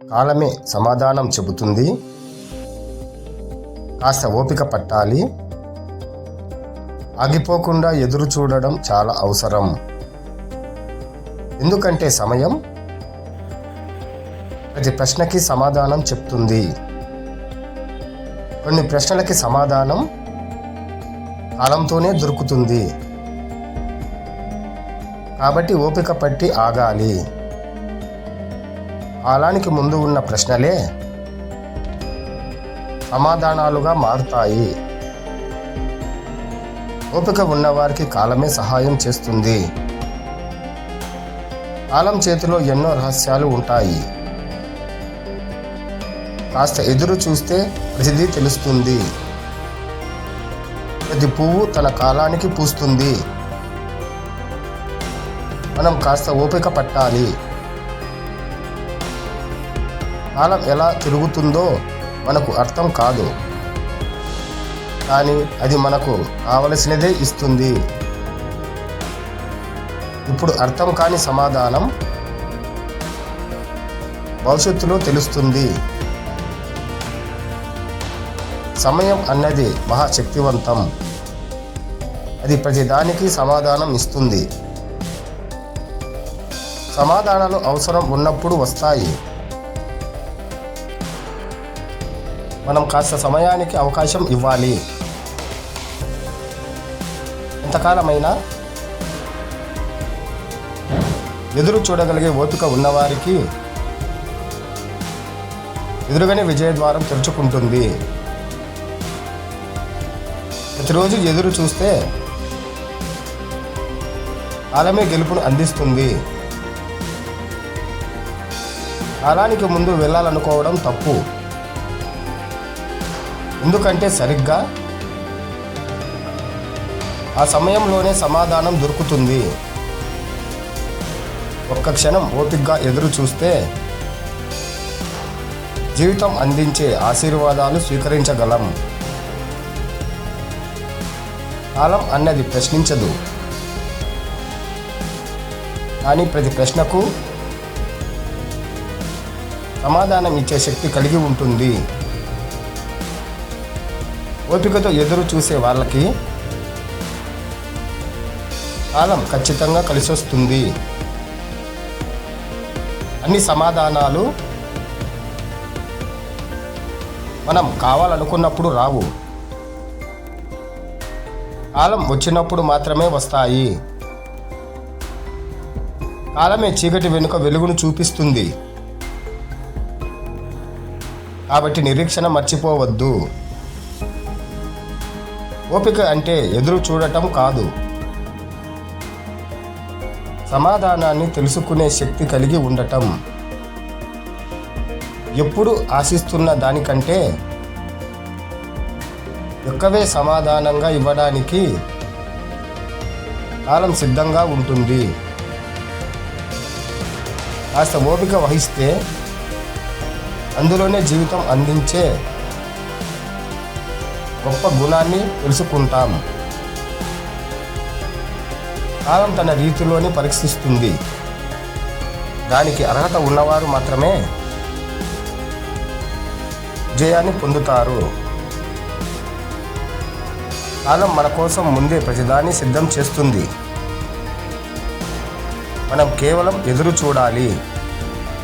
కాలమే సమాధానం చెబుతుంది. కాస్త ఓపిక పట్టాలి. ఆగిపోకుండా ఎదురు చూడడం చాలా అవసరం. ఎందుకంటే సమయం ప్రతి ప్రశ్నకి సమాధానం చెప్తుంది. కొన్ని ప్రశ్నలకి సమాధానం కాలంతోనే దొరుకుతుంది. కాబట్టి ఓపిక పట్టి ఆగాలి. కాలానికి ముందు ఉన్న ప్రశ్నలే సమాధానాలుగా మారుతాయి. ఓపిక ఉన్నవారికి కాలమే సహాయం చేస్తుంది. కాలం చేతిలో ఎన్నో రహస్యాలు ఉంటాయి. కాస్త ఎదురు చూస్తే ప్రతిదీ తెలుస్తుంది. ప్రతి పువ్వు తన కాలానికి పూస్తుంది. మనం కాస్త ఓపిక పట్టాలి. కాలం ఎలా తిరుగుతుందో మనకు అర్థం కాదు, కానీ అది మనకు కావలసినదే ఇస్తుంది. ఇప్పుడు అర్థం కాని సమాధానం భవిష్యత్తులో తెలుస్తుంది. సమయం అన్నది మహాశక్తివంతం. అది ప్రతిదానికి సమాధానం ఇస్తుంది. సమాధానాలు అవసరం ఉన్నప్పుడు వస్తాయి. మనం కాస్త సమయానికి అవకాశం ఇవ్వాలి. ఎంతకాలమైనా ఎదురు చూడగలిగే ఓపిక ఉన్నవారికి ఎదురుగానే విజయద్వారం తెరుచుకుంటుంది. ప్రతిరోజు ఎదురు చూస్తే కాలమే గెలుపును అందిస్తుంది. కాలానికి ముందు వెళ్ళాలనుకోవడం తప్పు. ఎందుకంటే సరిగ్గా ఆ సమయంలోనే సమాధానం దొరుకుతుంది. ఒక్క క్షణం ఓపికగా ఎదురు చూస్తే జీవితం అందించే ఆశీర్వాదాలు స్వీకరించగలం. కాలం అన్నది ప్రశ్నించదు, కానీ ప్రతి ప్రశ్నకు సమాధానం ఇచ్చే శక్తి కలిగి ఉంటుంది. ఓపికతో ఎదురు చూసే వాళ్ళకి కాలం ఖచ్చితంగా కలిసొస్తుంది. అన్ని సమాధానాలు మనం కావాలనుకున్నప్పుడు రావు. కాలం వచ్చినప్పుడు మాత్రమే వస్తాయి. కాలమే చీకటి వెనుక వెలుగును చూపిస్తుంది. కాబట్టి నిరీక్షణ మర్చిపోవద్దు. ఓపిక అంటే ఎదురు చూడటం కాదు, సమాధానాన్ని తెలుసుకునే శక్తి కలిగి ఉండటం. ఎప్పుడు ఆశిస్తున్న దానికంటే ఎక్కువే సమాధానంగా ఇవ్వడానికి కాలం సిద్ధంగా ఉంటుంది. కాస్త ఓపిక వహిస్తే అందులోనే జీవితం అందించే గొప్ప గుణాన్ని తెలుసుకుంటాం. కాలం తన రీతిలోనే పరీక్షిస్తుంది. దానికి అర్హత ఉన్నవారు మాత్రమే విజయాన్ని పొందుతారు. కాలం మన కోసం ముందే ప్రతిదాన్ని సిద్ధం చేస్తుంది. మనం కేవలం ఎదురు చూడాలి.